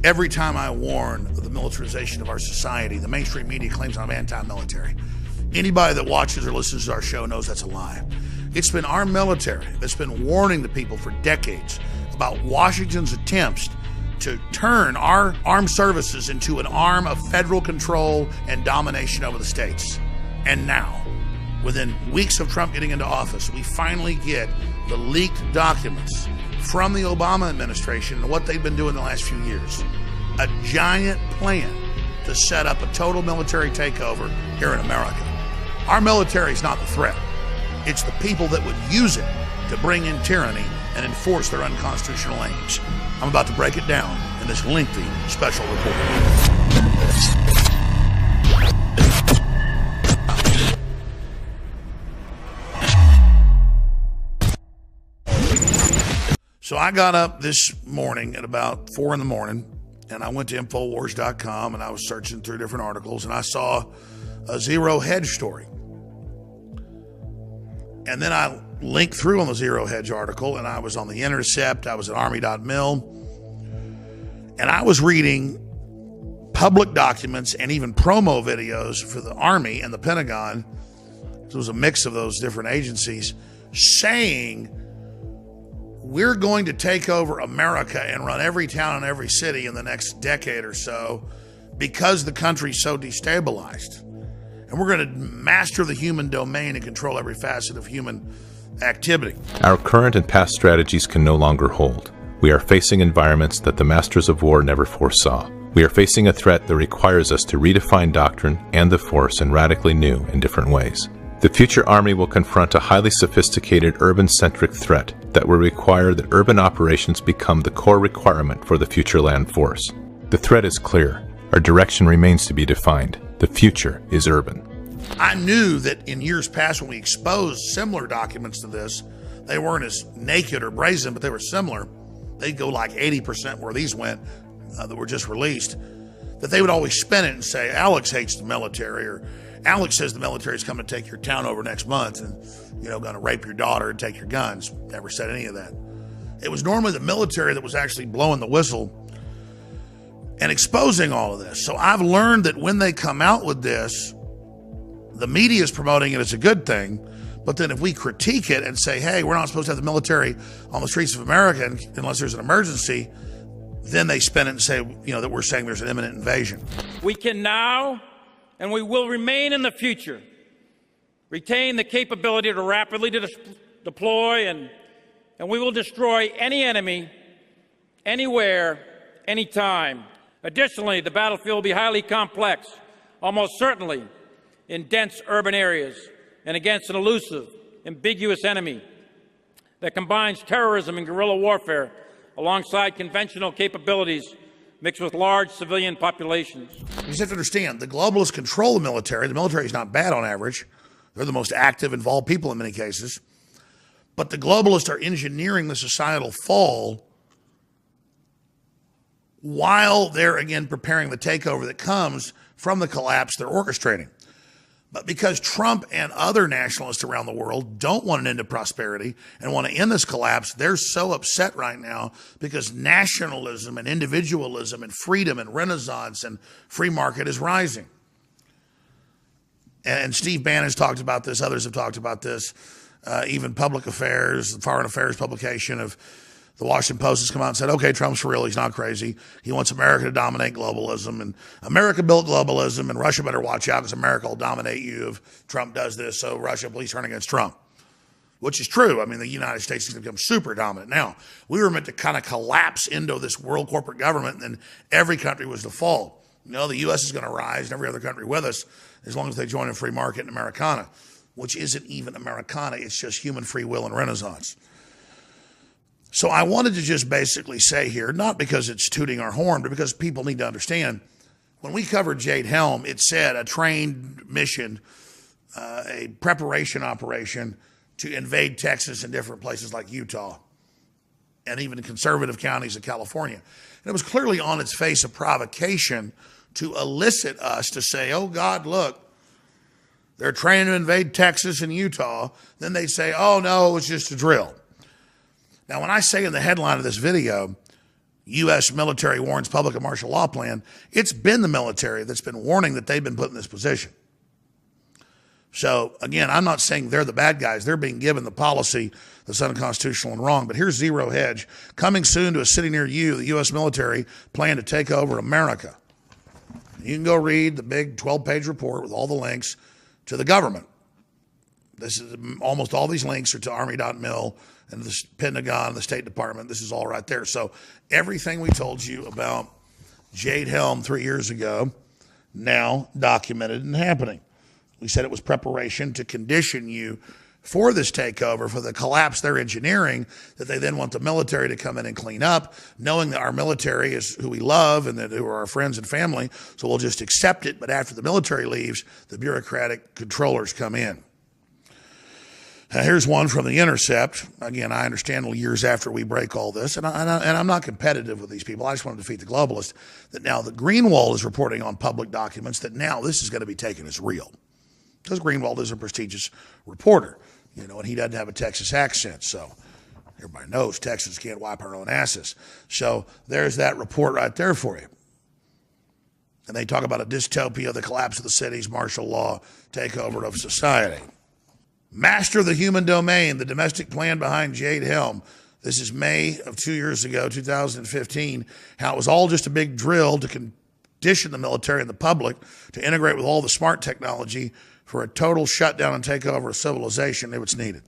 Every time I warn of the militarization of our society, the mainstream media claims I'm anti-military. Anybody that watches or listens to our show knows that's a lie. It's been our military that's been warning the people for decades about Washington's attempts to turn our armed services into an arm of federal control and domination over the states. And now, within weeks of Trump getting into office, we finally get the leaked documents from the Obama administration and what they've been doing the last few years. A giant plan to set up a total military takeover here in America. Our military is not the threat. It's the people that would use it to bring in tyranny and enforce their unconstitutional aims. I'm about to break it down in this lengthy special report. So I got up this morning at about 4 in the morning, and I went to Infowars.com, and I was searching through different articles, and I saw a Zero Hedge story. And then I linked through on the Zero Hedge article, and I was on The Intercept, I was at Army.mil, and I was reading public documents and even promo videos for the Army and the Pentagon. It was a mix of those different agencies saying, we're going to take over America and run every town and every city in the next decade or so because the country's so destabilized. And we're going to master the human domain and control every facet of human activity. Our current and past strategies can no longer hold. We are facing environments that the masters of war never foresaw. We are facing a threat that requires us to redefine doctrine and the force in radically new and different ways. The future Army will confront a highly sophisticated urban-centric threat that will require that urban operations become the core requirement for the future land force. The threat is clear. Our direction remains to be defined. The future is urban. I knew that in years past when we exposed similar documents to this, they weren't as naked or brazen, but they were similar. They'd go like 80% where these went that were just released, that they would always spin it and say, Alex hates the military, or Alex says the military is coming to take your town over next month and, going to rape your daughter and take your guns. Never said any of that. It was normally the military that was actually blowing the whistle and exposing all of this. So I've learned that when they come out with this, the media is promoting it as a good thing. But then if we critique it and say, hey, we're not supposed to have the military on the streets of America unless there's an emergency, then they spin it and say, that we're saying there's an imminent invasion. We can now, and we will remain in the future, retain the capability to rapidly deploy, and we will destroy any enemy, anywhere, anytime. Additionally, the battlefield will be highly complex, almost certainly in dense urban areas, and against an elusive, ambiguous enemy that combines terrorism and guerrilla warfare alongside conventional capabilities mixed with large civilian populations. You just have to understand, the globalists control the military. The military is not bad on average. They're the most active, involved people in many cases. But the globalists are engineering the societal fall while they're, again, preparing the takeover that comes from the collapse they're orchestrating. But because Trump and other nationalists around the world don't want an end to prosperity and want to end this collapse, they're so upset right now because nationalism and individualism and freedom and renaissance and free market is rising. And Steve Bannon's talked about this. Others have talked about this. Even Public Affairs, the Foreign Affairs publication of the Washington Post has come out and said, okay, Trump's for real. He's not crazy. He wants America to dominate globalism, and America built globalism, and Russia better watch out because America will dominate you if Trump does this. So Russia, please turn against Trump, which is true. I mean, the United States is going to become super dominant. Now, we were meant to kind of collapse into this world corporate government, and then every country was to fall. The U.S. is going to rise and every other country with us as long as they join a free market in Americana, which isn't even Americana. It's just human free will and renaissance. So I wanted to just basically say here, not because it's tooting our horn, but because people need to understand, when we covered Jade Helm, it said a trained mission, a preparation operation to invade Texas and different places like Utah and even conservative counties of California. And it was clearly on its face a provocation to elicit us to say, oh God, look, they're trying to invade Texas and Utah. Then they say, oh no, it's just a drill. Now, when I say in the headline of this video, U.S. military warns public of martial law plan, it's been the military that's been warning that they've been put in this position. So, again, I'm not saying they're the bad guys. They're being given the policy that's unconstitutional and wrong. But here's Zero Hedge. Coming soon to a city near you, the U.S. military plan to take over America. You can go read the big 12-page report with all the links to the government. This is almost all these links are to Army.mil and the Pentagon, the State Department. This is all right there. So everything we told you about Jade Helm 3 years ago, now documented and happening. We said it was preparation to condition you for this takeover, for the collapse they're engineering, that they then want the military to come in and clean up, knowing that our military is who we love and that who are our friends and family, so we'll just accept it. But after the military leaves, the bureaucratic controllers come in. Here's one from The Intercept. Again, I understand years after we break all this, and I'm not competitive with these people. I just want to defeat the globalists, that now the Greenwald is reporting on public documents that now this is going to be taken as real. Because Greenwald is a prestigious reporter, and he doesn't have a Texas accent, so everybody knows Texans can't wipe our own asses. So there's that report right there for you. And they talk about a dystopia, the collapse of the cities, martial law, takeover of society. Master of the human domain, the domestic plan behind Jade Helm. This is May of 2 years ago, 2015, how it was all just a big drill to condition the military and the public to integrate with all the smart technology for a total shutdown and takeover of civilization if it's needed.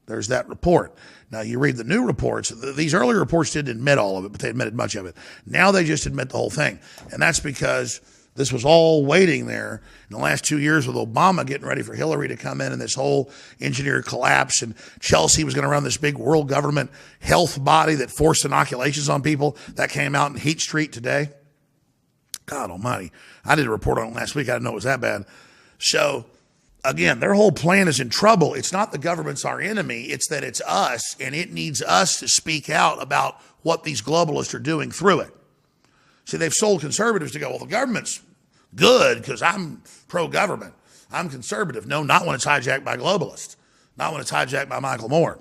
There's that report. Now, you read the new reports. These early reports didn't admit all of it, but they admitted much of it. Now they just admit the whole thing. And that's because this was all waiting there in the last 2 years with Obama getting ready for Hillary to come in and this whole engineered collapse. And Chelsea was going to run this big world government health body that forced inoculations on people. That came out in Heat Street today. God almighty. I did a report on it last week. I didn't know it was that bad. So, again, their whole plan is in trouble. It's not the government's our enemy. It's that it's us, and it needs us to speak out about what these globalists are doing through it. See, they've sold conservatives to go, well, the government's good because I'm pro-government. I'm conservative. No, not when it's hijacked by globalists. Not when it's hijacked by Michael Moore.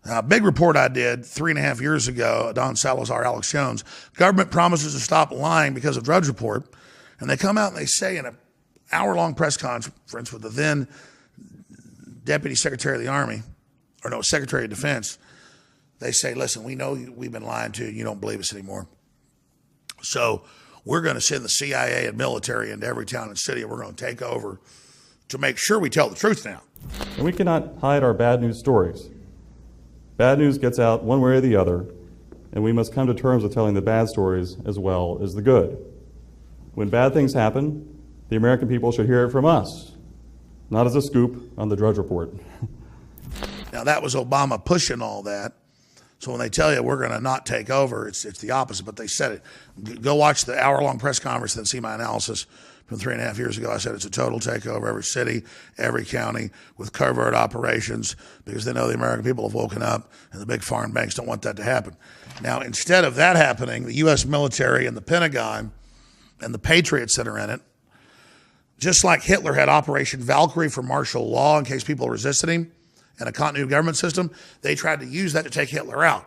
A big report I did 3.5 years ago, Don Salazar, Alex Jones, government promises to stop lying because of Drudge Report. And they come out and they say in an hour-long press conference with the then Deputy Secretary of the Army, or no, Secretary of Defense, they say, listen, we know we've been lying to you and you don't believe us anymore. So we're going to send the CIA and military into every town and city, and we're going to take over to make sure we tell the truth now. And we cannot hide our bad news stories. Bad news gets out one way or the other, and we must come to terms with telling the bad stories as well as the good. When bad things happen, the American people should hear it from us, not as a scoop on the Drudge Report. Now, that was Obama pushing all that. So when they tell you we're going to not take over, it's the opposite, but they said it. Go watch the hour-long press conference and see my analysis from 3.5 years ago. I said it's a total takeover, every city, every county, with covert operations, because they know the American people have woken up and the big foreign banks don't want that to happen. Now, instead of that happening, the U.S. military and the Pentagon and the patriots that are in it, just like Hitler had Operation Valkyrie for martial law in case people resisted him and a continuity government system, they tried to use that to take Hitler out.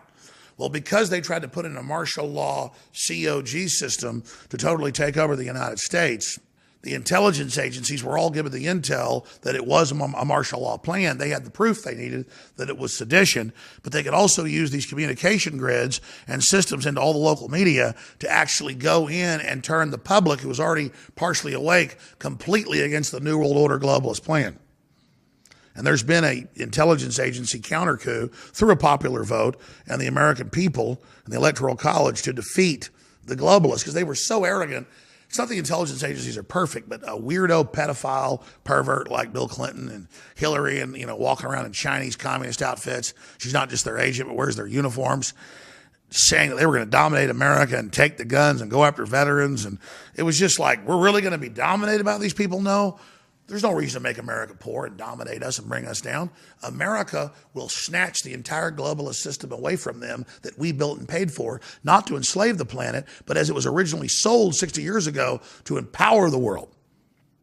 Well, because they tried to put in a martial law COG system to totally take over the United States, the intelligence agencies were all given the intel that it was a martial law plan. They had the proof they needed that it was sedition, but they could also use these communication grids and systems into all the local media to actually go in and turn the public, who was already partially awake, completely against the New World Order globalist plan. And there's been an intelligence agency counter coup through a popular vote and the American people and the Electoral College to defeat the globalists because they were so arrogant. It's not the intelligence agencies are perfect, but a weirdo pedophile pervert like Bill Clinton and Hillary and, walking around in Chinese communist outfits. She's not just their agent, but wears their uniforms, saying that they were going to dominate America and take the guns and go after veterans. And it was just like, we're really going to be dominated by these people? No. There's no reason to make America poor and dominate us and bring us down. America will snatch the entire globalist system away from them that we built and paid for, not to enslave the planet, but as it was originally sold 60 years ago, to empower the world.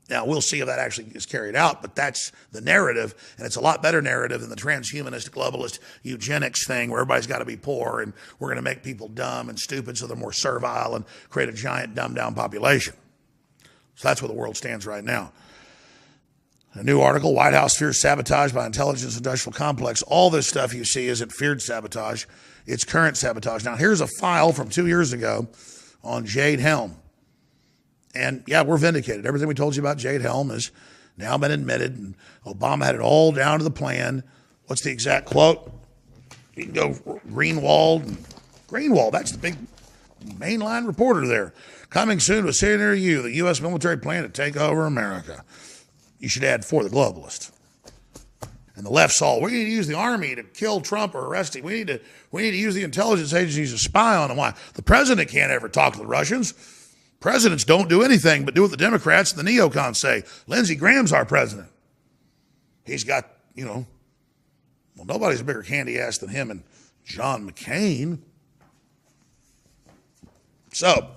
Now, we'll see if that actually is carried out, but that's the narrative, and it's a lot better narrative than the transhumanist, globalist, eugenics thing where everybody's got to be poor and we're going to make people dumb and stupid so they're more servile and create a giant dumbed-down population. So that's where the world stands right now. A new article, White House fears sabotage by intelligence industrial complex. All this stuff you see isn't feared sabotage, it's current sabotage. Now, here's a file from 2 years ago on Jade Helm. And yeah, we're vindicated. Everything we told you about Jade Helm has now been admitted, and Obama had it all down to the plan. What's the exact quote? You can go Greenwald. Greenwald, that's the big mainline reporter there. Coming soon to a city near you, the U.S. military plan to take over America. You should add for the globalists. And the left saw, we need to use the army to kill Trump or arrest him. We need to use the intelligence agencies to spy on him. Why? The president can't ever talk to the Russians. Presidents don't do anything but do what the Democrats and the neocons say. Lindsey Graham's our president. He's got, well, nobody's a bigger candy ass than him and John McCain. So,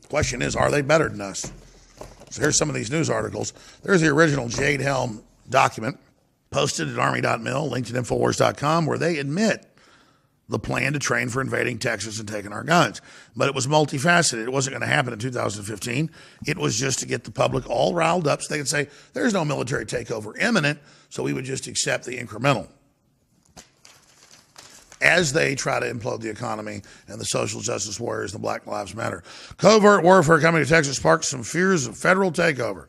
the question is, are they better than us? So here's some of these news articles. There's the original Jade Helm document posted at army.mil, linked at Infowars.com, where they admit the plan to train for invading Texas and taking our guns. But it was multifaceted. It wasn't going to happen in 2015. It was just to get the public all riled up so they could say, there's no military takeover imminent, so we would just accept the incremental. As they try to implode the economy and the social justice warriors, the Black Lives Matter. Covert warfare coming to Texas sparked some fears of federal takeover.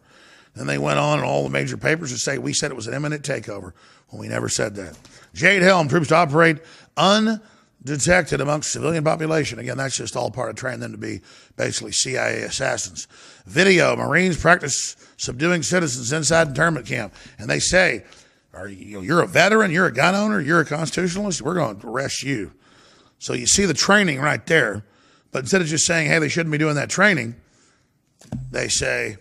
Then they went on in all the major papers to say we said it was an imminent takeover when we never said that. Jade Helm, troops to operate undetected amongst civilian population. Again, that's just all part of training them to be basically CIA assassins. Video, Marines practice subduing citizens inside internment camp. And they say, you're a veteran, you're a gun owner, you're a constitutionalist, we're going to arrest you. So you see the training right there. But instead of just saying, hey, they shouldn't be doing that training, they say,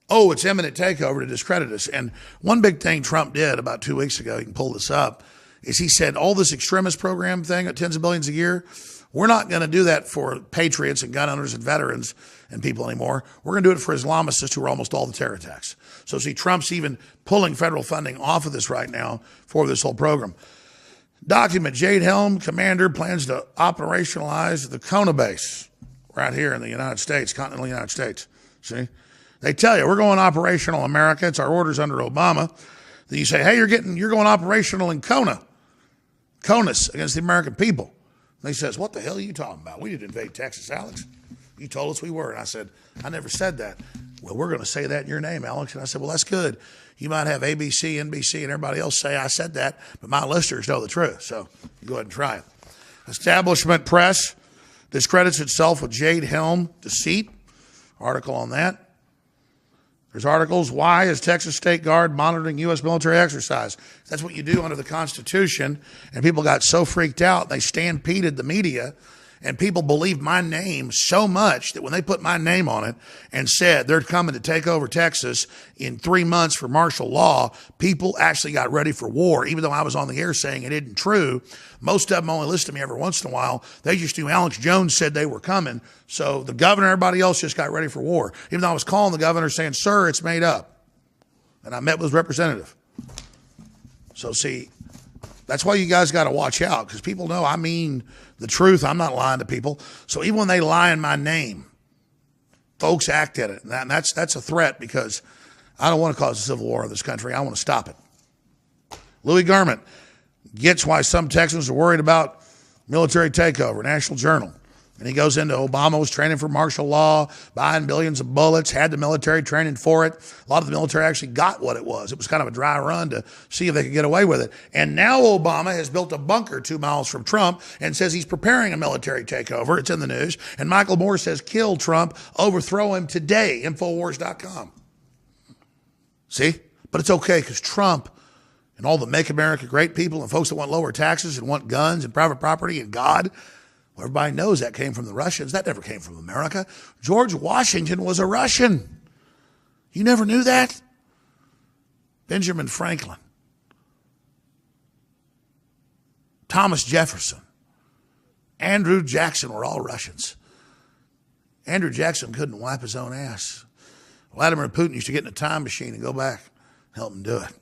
oh, it's imminent takeover to discredit us. And one big thing Trump did about 2 weeks ago, you can pull this up, is he said all this extremist program thing at tens of billions a year, we're not going to do that for patriots and gun owners and veterans and people anymore. We're going to do it for Islamicists who are almost all the terror attacks. So see, Trump's even pulling federal funding off of this right now for this whole program. Document, Jade Helm, commander, plans to operationalize the Kona base right here in the United States, continental United States. See? They tell you, we're going operational America. It's our orders under Obama. Then you say, hey, you're going operational in Kona. Conus against the American people. And he says, what the hell are you talking about? We didn't invade Texas, Alex. You told us we were. And I said, I never said that. Well, we're going to say that in your name, Alex. And I said, well, that's good. You might have ABC, NBC, and everybody else say I said that, but my listeners know the truth. So you go ahead and try it. Establishment Press discredits itself with Jade Helm deceit. Article on that. There's articles, why is Texas State Guard monitoring U.S. military exercise? That's what you do under the Constitution, and people got so freaked out, they stampeded the media, and people believed my name so much that when they put my name on it and said they're coming to take over Texas in 3 months for martial law, people actually got ready for war, even though I was on the air saying it isn't true. Most of them only listen to me every once in a while. They just knew Alex Jones said they were coming. So the governor, everybody else just got ready for war. Even though I was calling the governor saying, sir, it's made up. And I met with his representative. So see, that's why you guys got to watch out, because people know I mean the truth. I'm not lying to people. So even when they lie in my name, folks act at it. And that's a threat, because I don't want to cause a civil war in this country. I want to stop it. Louis Garment gets why some Texans are worried about military takeover, National Journal. And he goes into Obama was training for martial law, buying billions of bullets, had the military training for it. A lot of the military actually got what it was. It was kind of a dry run to see if they could get away with it. And now Obama has built a bunker 2 miles from Trump and says he's preparing a military takeover. It's in the news. And Michael Moore says, kill Trump, overthrow him today, Infowars.com. See? But it's okay, because Trump and all the Make America Great people and folks that want lower taxes and want guns and private property and God, well, everybody knows that came from the Russians. That never came from America. George Washington was a Russian. You never knew that? Benjamin Franklin, Thomas Jefferson, Andrew Jackson were all Russians. Andrew Jackson couldn't wipe his own ass. Vladimir Putin used to get in a time machine and go back and help him do it.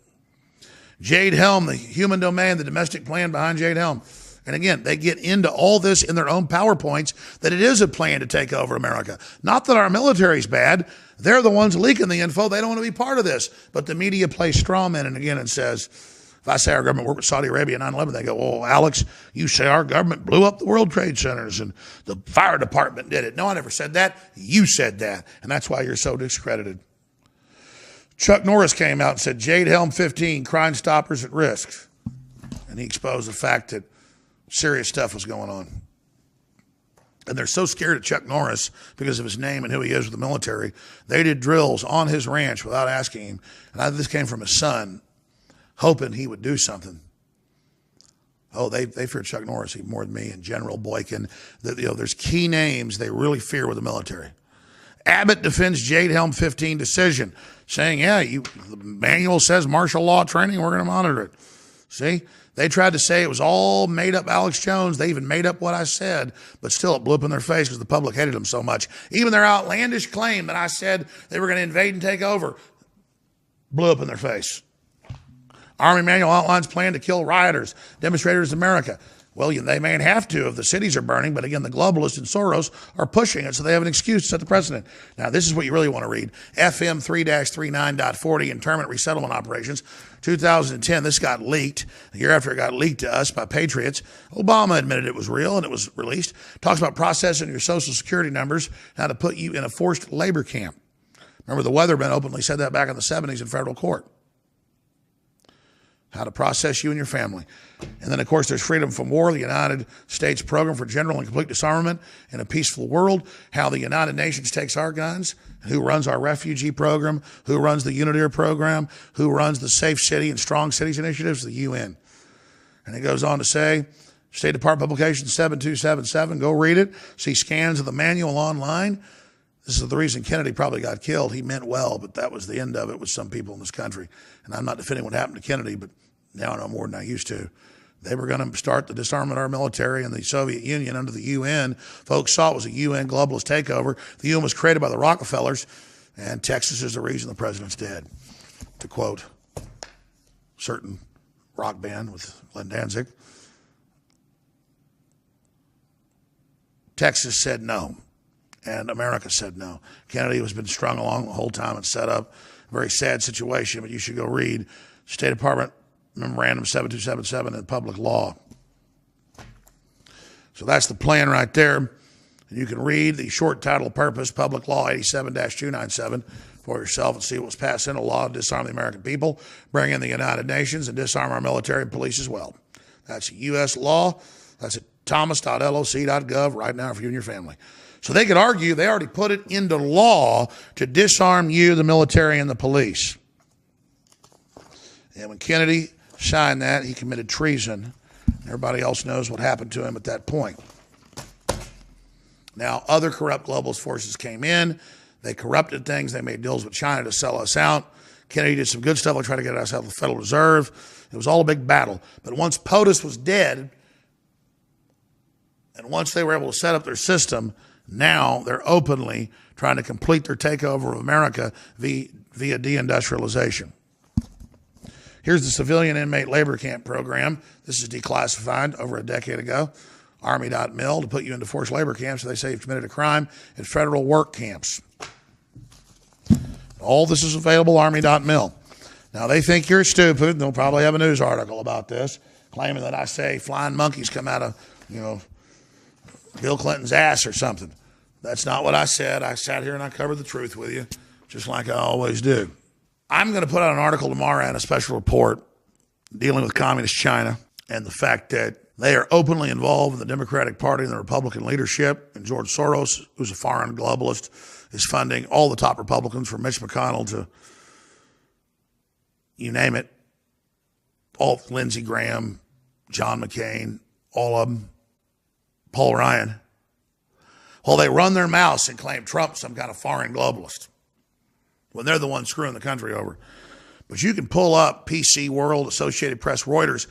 Jade Helm, the human domain, the domestic plan behind Jade Helm. And again, they get into all this in their own PowerPoints that it is a plan to take over America. Not that our military's bad. They're the ones leaking the info. They don't want to be part of this. But the media plays straw men and again and says, if I say our government worked with Saudi Arabia in 9/11, they go, oh, Alex, you say our government blew up the World Trade Centers and the fire department did it. No, I never said that. You said that. And that's why you're so discredited. Chuck Norris came out and said, Jade Helm 15, Crime Stoppers at risk. And he exposed the fact that serious stuff was going on. And they're so scared of Chuck Norris because of his name and who he is with the military. They did drills on his ranch without asking him. And this came from his son, hoping he would do something. Oh, they fear Chuck Norris even more than me and General Boykin. There's key names they really fear with the military. Abbott defends Jade Helm 15 decision, saying, yeah, the manual says martial law training, we're going to monitor it. See? They tried to say it was all made up Alex Jones. They even made up what I said, but still it blew up in their face because the public hated them so much. Even their outlandish claim that I said they were going to invade and take over blew up in their face. Army manual outlines plan to kill rioters, demonstrators in America. Well, they may have to if the cities are burning, but again, the globalists and Soros are pushing it, so they have an excuse to set the precedent. Now, this is what you really want to read. FM 3-39.40, internment resettlement operations, 2010. This got leaked. A year after it got leaked to us by patriots, Obama admitted it was real and it was released. Talks about processing your social security numbers, how to put you in a forced labor camp. Remember, the Weathermen openly said that back in the 70s in federal court. How to process you and your family. And then, of course, there's Freedom from War, the United States Program for General and Complete Disarmament in a Peaceful World, how the United Nations takes our guns, who runs our refugee program, who runs the UNITIR program, who runs the Safe City and Strong Cities initiatives, the UN. And it goes on to say, State Department Publication 7277, go read it, see scans of the manual online. This is the reason Kennedy probably got killed. He meant well, but that was the end of it with some people in this country. And I'm not defending what happened to Kennedy, but now I know more than I used to. They were going to start the disarmament of our military and the Soviet Union under the UN. Folks saw it was a UN globalist takeover. The UN was created by the Rockefellers, and Texas is the reason the president's dead. To quote a certain rock band with Glenn Danzig, Texas said no, and America said no. Kennedy has been strung along the whole time and set up. A very sad situation, but you should go read State Department Memorandum 7277 in public law. So that's the plan right there. And you can read the short title purpose, Public Law 87-297, for yourself and see what was passed into law to disarm the American people, bring in the United Nations, and disarm our military and police as well. That's U.S. law. That's at thomas.loc.gov right now for you and your family. So they could argue they already put it into law to disarm you, the military, and the police. And when Kennedy signed that, he committed treason. Everybody else knows what happened to him at that point. Now, other corrupt globalist forces came in. They corrupted things. They made deals with China to sell us out. Kennedy did some good stuff like trying to get us out of the Federal Reserve. It was all a big battle. But once POTUS was dead, and once they were able to set up their system, now they're openly trying to complete their takeover of America via deindustrialization. Here's the civilian inmate labor camp program. This is declassified over a decade ago. Army.mil to put you into forced labor camps so they say you've committed a crime at federal work camps. All this is available, Army.mil. Now, they think you're stupid. They'll probably have a news article about this, claiming that I say flying monkeys come out of, Bill Clinton's ass or something. That's not what I said. I sat here and I covered the truth with you, just like I always do. I'm going to put out an article tomorrow and a special report dealing with communist China and the fact that they are openly involved in the Democratic Party and the Republican leadership. And George Soros, who's a foreign globalist, is funding all the top Republicans from Mitch McConnell to, you name it, all Lindsey Graham, John McCain, all of them, Paul Ryan. Well, they run their mouths and claim Trump's some kind of foreign globalist when they're the ones screwing the country over. But you can pull up PC World, Associated Press, Reuters,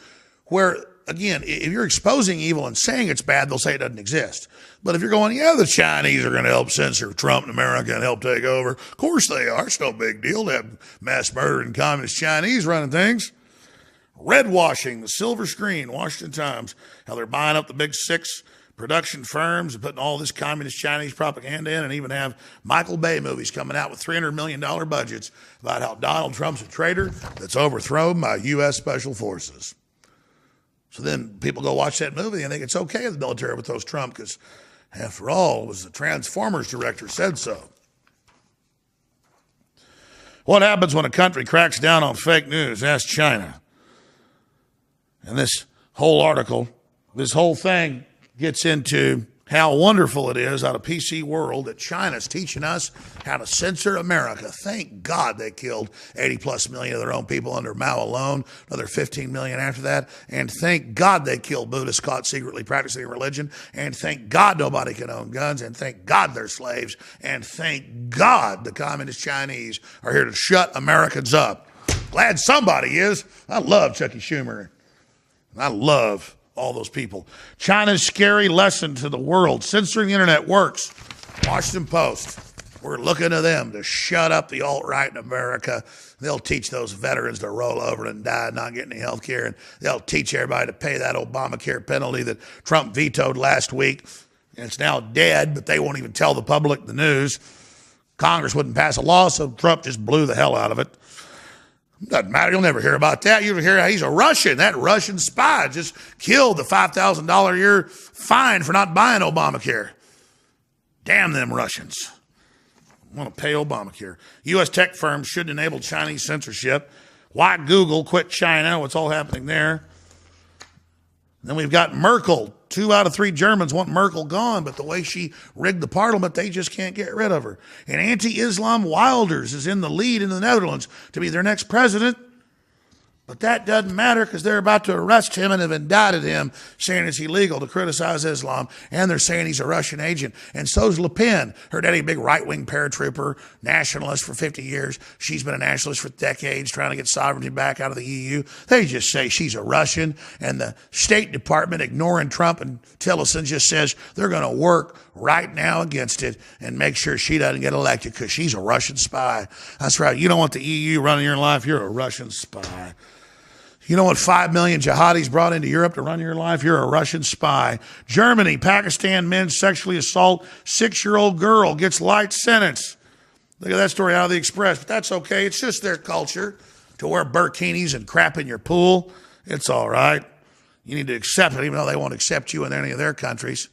where again, if you're exposing evil and saying it's bad, they'll say it doesn't exist. But if you're going, yeah, the Chinese are going to help censor Trump in America and help take over, of course they are. It's no big deal to have mass murdering communist Chinese running things. Red washing, the silver screen, Washington Times, how they're buying up the big 6 production firms and putting all this communist Chinese propaganda in, and even have Michael Bay movies coming out with $300 million budgets about how Donald Trump's a traitor that's overthrown by U.S. Special Forces. So then people go watch that movie and think it's okay if the military overthrows Trump because, after all, it was the Transformers director said so. What happens when a country cracks down on fake news? Ask China. And this whole article, this whole thing gets into how wonderful it is out of PC world that China's teaching us how to censor America. Thank God they killed 80 plus million of their own people under Mao alone, another 15 million after that. And thank God they killed Buddhists caught secretly practicing religion. And thank God nobody can own guns. And thank God they're slaves. And thank God the communist Chinese are here to shut Americans up. Glad somebody is. I love Chucky Schumer. I love all those people. China's scary lesson to the world. Censoring the internet works. Washington Post. We're looking to them to shut up the alt-right in America. They'll teach those veterans to roll over and die not getting any health care. And they'll teach everybody to pay that Obamacare penalty that Trump vetoed last week. And it's now dead, but they won't even tell the public the news. Congress wouldn't pass a law, so Trump just blew the hell out of it. Doesn't matter. You'll never hear about that. You'll hear he's a Russian. That Russian spy just killed the $5,000 a year fine for not buying Obamacare. Damn them Russians. Want to pay Obamacare. U.S. tech firms should enable Chinese censorship. Why Google quit China? What's all happening there? Then we've got Merkel. 2 out of 3 Germans want Merkel gone, but the way she rigged the parliament, they just can't get rid of her. And anti-Islam Wilders is in the lead in the Netherlands to be their next president. But that doesn't matter because they're about to arrest him and have indicted him, saying it's illegal to criticize Islam, and they're saying he's a Russian agent. And so's Le Pen, her daddy, big right-wing paratrooper, nationalist for 50 years. She's been a nationalist for decades, trying to get sovereignty back out of the EU. They just say she's a Russian, and the State Department, ignoring Trump and Tillerson, just says they're going to work right now against it and make sure she doesn't get elected because she's a Russian spy. That's right. You don't want the EU running your life. You're a Russian spy. You know what 5 million jihadis brought into Europe to run your life? You're a Russian spy. Germany, Pakistan men sexually assault 6-year-old girl, gets light sentence. Look at that story out of the Express. But that's okay. It's just their culture to wear burkinis and crap in your pool. It's all right. You need to accept it, even though they won't accept you in any of their countries.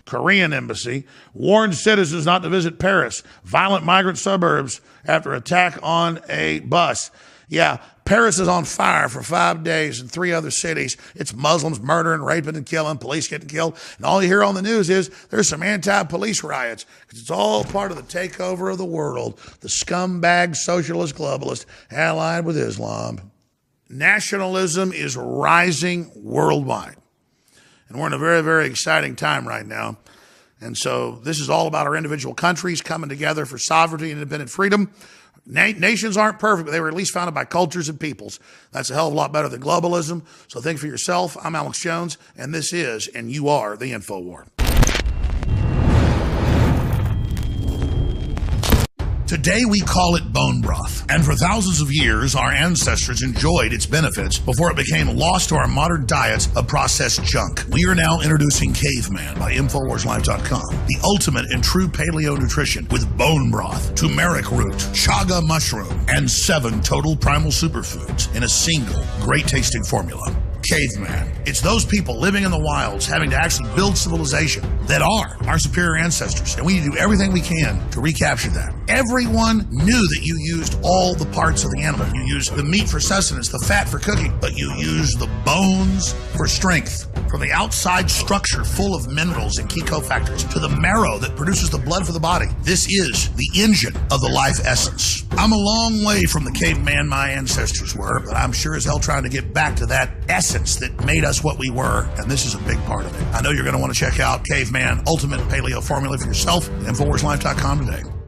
Korean embassy warns citizens not to visit Paris. Violent migrant suburbs after attack on a bus. Yeah, Paris is on fire for 5 days in 3 other cities. It's Muslims murdering, raping, and killing, police getting killed. And all you hear on the news is there's some anti-police riots because it's all part of the takeover of the world. The scumbag socialist globalist allied with Islam. Nationalism is rising worldwide. And we're in a very, very exciting time right now. And so this is all about our individual countries coming together for sovereignty and independent freedom. Nations aren't perfect, but they were at least founded by cultures and peoples. That's a hell of a lot better than globalism. So think for yourself. I'm Alex Jones, and this is, and you are, the InfoWar. Today we call it bone broth, and for thousands of years our ancestors enjoyed its benefits before it became lost to our modern diets of processed junk. We are now introducing Caveman by InfoWarsLife.com, the ultimate in true paleo nutrition with bone broth, turmeric root, chaga mushroom, and 7 total primal superfoods in a single great tasting formula. Caveman. It's those people living in the wilds having to actually build civilization that are our superior ancestors. And we need to do everything we can to recapture that. Everyone knew that you used all the parts of the animal. You used the meat for sustenance, the fat for cooking, but you used the bones for strength. From the outside structure full of minerals and key cofactors to the marrow that produces the blood for the body. This is the engine of the life essence. I'm a long way from the caveman my ancestors were, but I'm sure as hell trying to get back to that essence that made us what we were, and this is a big part of it. I know you're going to want to check out Caveman Ultimate Paleo Formula for yourself at InfoWarsLife.com today.